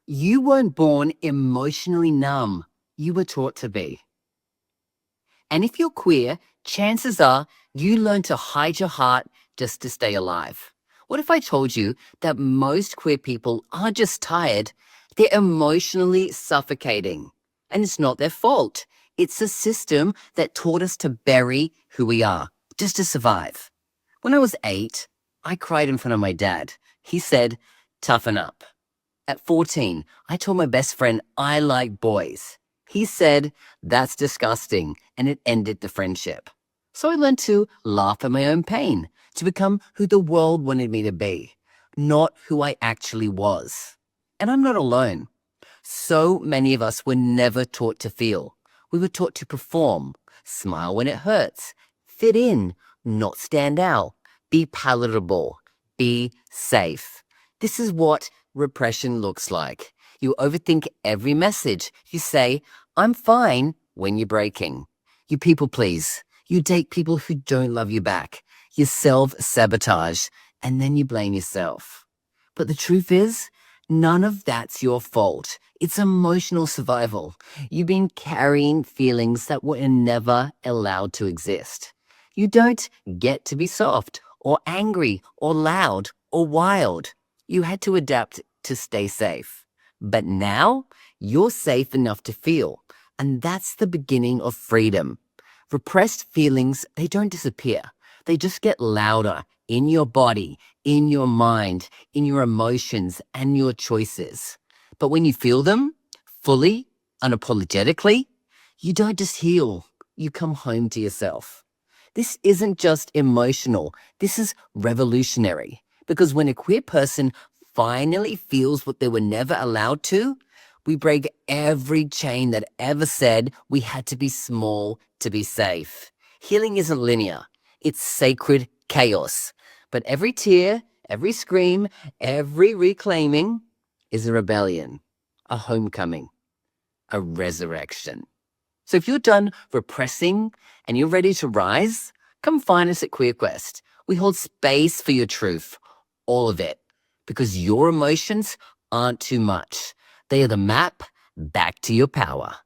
You weren't born emotionally numb. You were taught to be. And if you're queer, chances are you learn to hide your heart just to stay alive. What if I told you that most queer people aren't just tired, they're emotionally suffocating? And it's not their fault. It's a system that taught us to bury who we are, just to survive. When I was 8, I cried in front of my dad. He said, "Toughen up." At 14, I told my best friend I like boys. He said, "That's disgusting," and it ended the friendship. So I learned to laugh at my own pain, to become who the world wanted me to be, not who I actually was. And I'm not alone. So many of us were never taught to feel. We were taught to perform, smile when it hurts, fit in, not stand out, be palatable, be safe. This is what repression looks like. You overthink every message. You say, "I'm fine," when you're breaking. You people please. You date people who don't love you back. You self-sabotage, and then you blame yourself. But the truth is, none of that's your fault. It's emotional survival. You've been carrying feelings that were never allowed to exist. You don't get to be soft or angry or loud or wild. You had to adapt to stay safe. But now you're safe enough to feel, and that's the beginning of freedom. Repressed feelings, they don't disappear. They just get louder in your body, in your mind, in your emotions, and your choices. But when you feel them fully, unapologetically, you don't just heal, you come home to yourself. This isn't just emotional, this is revolutionary. Because when a queer person finally feels what they were never allowed to, we break every chain that ever said we had to be small to be safe. Healing isn't linear, it's sacred chaos. But every tear, every scream, every reclaiming is a rebellion, a homecoming, a resurrection. So if you're done repressing and you're ready to rise, come find us at QueerQuest. We hold space for your truth, all of it, because your emotions aren't too much. They are the map back to your power.